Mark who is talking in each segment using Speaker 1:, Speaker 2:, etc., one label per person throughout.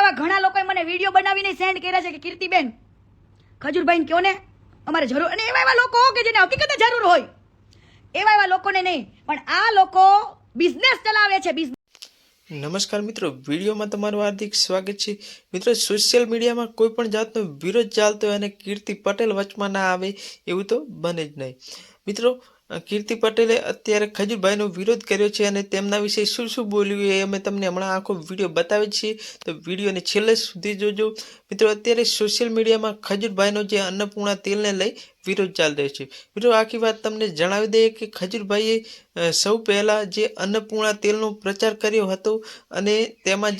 Speaker 1: એવા ઘણા લોકોએ મને વિડીયો બનાવીને સેન્ડ કર્યા છે કે કીર્તિબેન ખજૂરભાઈને કહો ને અમારે જરૂર, અને એવા લોકો કે જેને હકીકતે જરૂર હોય એવા લોકોને નહીં, પણ આ લોકો બિઝનેસ ચલાવે છે.
Speaker 2: નમસ્કાર મિત્રો, વિડીયોમાં તમારું હાર્દિક સ્વાગત છે. મિત્રો, સોશિયલ મીડિયામાં કોઈ પણ જાતનો વિરોધ ચાલતો હોય અને કીર્તિ પટેલ વચમાં ના આવે એવું તો બને જ નહીં. મિત્રો, કીર્તિ પટેલે અત્યારે ખજૂરભાઈનો વિરોધ કર્યો છે અને તેમના વિશે શું શું બોલ્યું એ અમે તમને હમણાં આખો વિડીયો બતાવીએ છીએ, તો વિડીયોને છેલ્લે સુધી જોજો. મિત્રો, અત્યારે સોશિયલ મીડિયામાં ખજૂરભાઈનો જે અન્નપૂર્ણા તેલને લઈ વિરોધ ચાલી રહ્યો છે. મિત્રો, આખી વાત તમને જણાવી દઈએ કે ખજૂરભાઈએ સૌ પહેલાં જે અન્નપૂર્ણા તેલનો પ્રચાર કર્યો હતો અને તેમાં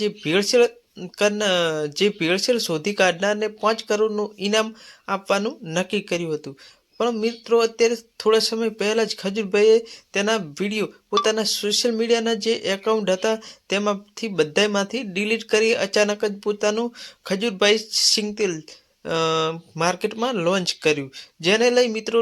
Speaker 2: જે ભેળસેળ શોધી કાઢનારને 5 કરોડનું ઇનામ આપવાનું નક્કી કર્યું હતું. પણ મિત્રો, અત્યારે થોડા સમય પહેલાં જ ખજૂરભાઈએ તેના વિડીયો પોતાના સોશિયલ મીડિયાના જે એકાઉન્ટ હતા તેમાંથી બધામાંથી ડિલીટ કરી અચાનક જ પોતાનું ખજૂરભાઈ સિંગતેલ માર્કેટમાં લોન્ચ કર્યું, જેને લઈ મિત્રો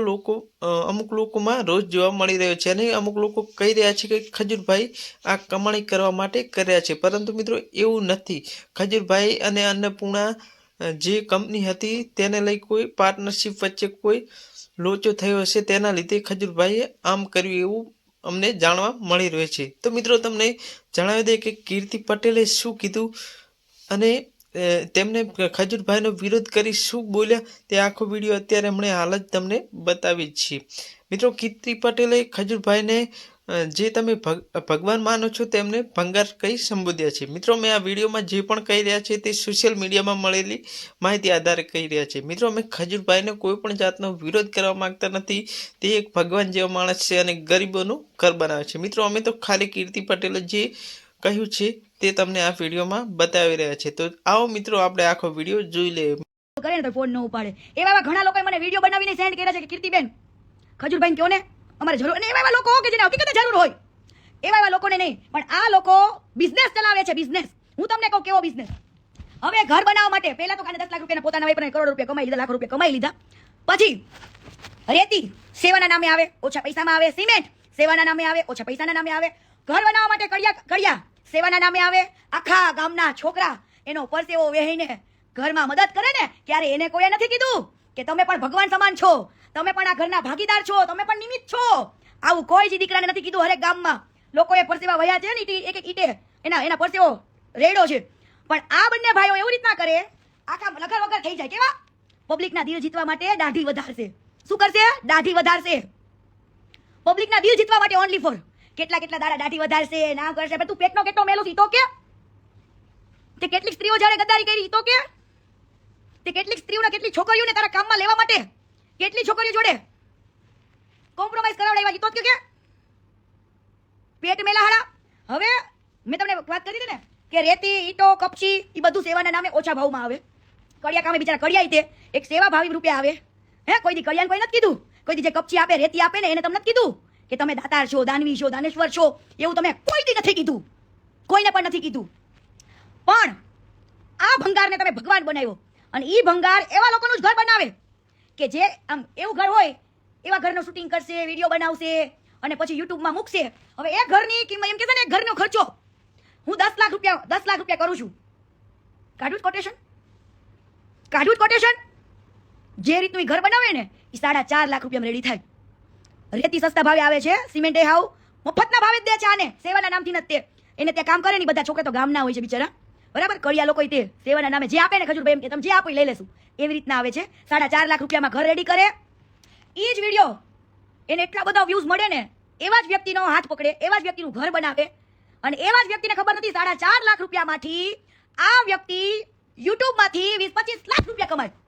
Speaker 2: અમુક લોકોમાં રોજ જોવા મળી રહ્યો છે અને અમુક લોકો કહી રહ્યા છે કે ખજૂરભાઈ આ કમાણી કરવા માટે કર્યા છે. પરંતુ મિત્રો, એવું નથી. ખજૂરભાઈ અને અન્નપૂર્ણા જે કંપની હતી તેને લઈ કોઈ પાર્ટનરશિપ વચ્ચે કોઈ લોચો થયો હશે, તેના લીધે ખજૂરભાઈએ આમ કર્યું એવું અમને જાણવા મળી રહ્યું છે. તો મિત્રો, તમને જણાવી દઈએ કે કીર્તિ પટેલે શું કીધું અને તેમને ખજૂરભાઈનો વિરોધ કરી શું બોલ્યા તે આખો વિડીયો અત્યારે હમણાં હાલ જ તમને બતાવી જ છીએ. મિત્રો, કીર્તિ પટેલે ખજૂરભાઈને જે તમે ભગવાન માનો છો તેમને ભંગાર કહી સંબોધ્યા છે. મિત્રો, મેં આ વિડીયોમાં જે પણ કહી રહ્યા છે તે સોશિયલ મીડિયામાં મળેલી માહિતી આધારે કહી રહ્યા છે. મિત્રો, અમે ખજૂરભાઈને કોઈ પણ જાતનો વિરોધ કરવા માંગતા નથી. તે એક ભગવાન જેવો માણસ છે અને ગરીબોનું ઘર બનાવે છે. મિત્રો, અમે તો ખાલી કીર્તિ પટેલે જે કહ્યું છે તે તમને આ વિડીયોમાં બતાવી રહ્યા છે. તો આવો મિત્રો, આપણે આખો વિડીયો જોઈ લઈએ.
Speaker 1: કરે ને તો ફોન ન ઉપાડે એવા ઘણા લોકોએ મને વિડીયો બનાવીને સેન્ડ કર્યા છે કે કીર્તિબેન ખજૂરભાઈને કહો ને અમારે જરૂર, અને એવા લોકો કે જેને હકીકતે જરૂર હોય એવા લોકોને નહીં, પણ આ લોકો બિઝનેસ ચલાવે છે. બિઝનેસ હું તમને કહું કેવો બિઝનેસ. હવે ઘર બનાવવા માટે પહેલા તો 10 લાખ રૂપિયા પોતાના વાપરીને કરોડ રૂપિયા કમાઈ લીધા, લાખ રૂપિયા કમાઈ લીધા. પછી રેતી સેવાના નામે આવે, ઓછા પૈસામાં આવે. સિમેન્ટ સેવાના નામે આવે, ઓછા પૈસાના નામે આવે. ઘર બનાવવા માટે કડિયા સેવાના નામે આવે. આખા ગામના છોકરા એનો પરસેવો વહેઈને ઘરમાં મદદ કરે ને, ત્યારે એને કોઈએ નથી કીધું કે તમે પણ ભગવાન સમાન છો, તમે પણ આ ઘરના ભાગીદાર છો, તમે પણ નિમિત્ત છો. આવું કોઈ જ દીકરાને નથી કીધું. હરેક ગામમાં લોકોએ પરસેવા વહ્યા છે ને, એક ઈટે એના પરસેવો રેડો છે. પણ આ બંને ભાઈઓ એવી રીતના કરે, આખા લગર વગર થઈ જાય. કેવા? પબ્લિકના દિલ જીતવા માટે દાઢી વધારશે. શું કરશે? દાઢી વધારશે. પબ્લિકના દિલ જીતવા માટે ઓનલી ફોર કેટલા દાડા દાઢી વધારશે, નામ કરશે. તું પેટનો કેટલો મેલો થી તો કે તે કેટલીક સ્ત્રીઓ જ્યારે ગદ્દારી કરી તો કે તે કેટલીક સ્ત્રીઓને, કેટલી છોકરીઓને તારા કામમાં લેવા માટે કેટલી છોકરીઓ જોડે કોમ્પ્રોમાઇઝ કરાવડાવ્યા તો કે પેટ મેલા હાડા. હવે મેં તમને વાત કરી હતી ને કે રેતી, ઈટો, કપચી એ બધું સેવાના નામે ઓછા ભાવમાં આવે. કડિયા કામે બિચારા કડિયા તે એક સેવા ભાવી રૂપિયા આવે. કોઈ દી કડિયાને કોઈ નથી કીધું. કોઈ દી જે કપચી આપે, રેતી આપે ને એને તમને નથી કીધું કે તમે દાતાર છો, દાનવી છો, દાનેશ્વર છો. એવું તમે કોઈ દી નથી કીધું, કોઈને પણ નથી કીધું. પણ આ ભંગારને તમે ભગવાન બનાવ્યો અને ઈ ભંગાર એવા લોકોનું જ ઘર બનાવે કે જે આમ એવું ઘર હોય એવા ઘરનું શૂટિંગ કરશે, વિડીયો બનાવશે અને પછી યુટ્યુબમાં મૂકશે. હવે એ ઘરની કિંમત એમ કહેશે ને, એક ઘરનો ખર્ચો હું 10 લાખ રૂપિયા કરું છું. કાઢું કોટેશન જે રીતનું ઘર બનાવે ને એ 4.5 લાખ રૂપિયામાં રેડી થાય. રેતી સસ્તા ભાવે આવે છે, સિમેન્ટ એ હાવ મફતના ભાવે જ દે છે. આને સેવાના નામથી નથી. એને ત્યાં કામ કરે ને બધા છોકરા તો ગામના હોય છે બિચારા, બરાબર. કડિયા લોકો તે સેવાના નામે જે આપે ને ખજૂરભાઈ એમ કે તમે જે આપો લઈ લેશું, એવી રીતના આવે છે. 4.5 લાખ રૂપિયામાં ઘર રેડી કરે. એ જ વિડીયો એને એટલા બધા વ્યૂઝ મળે ને, એવા જ વ્યક્તિનો હાથ પકડે, એવા જ વ્યક્તિનું ઘર બનાવે અને એવા જ વ્યક્તિને ખબર નથી 4.5 લાખ રૂપિયામાંથી આ વ્યક્તિ યુટ્યુબમાંથી 20-25 લાખ રૂપિયા કમાય.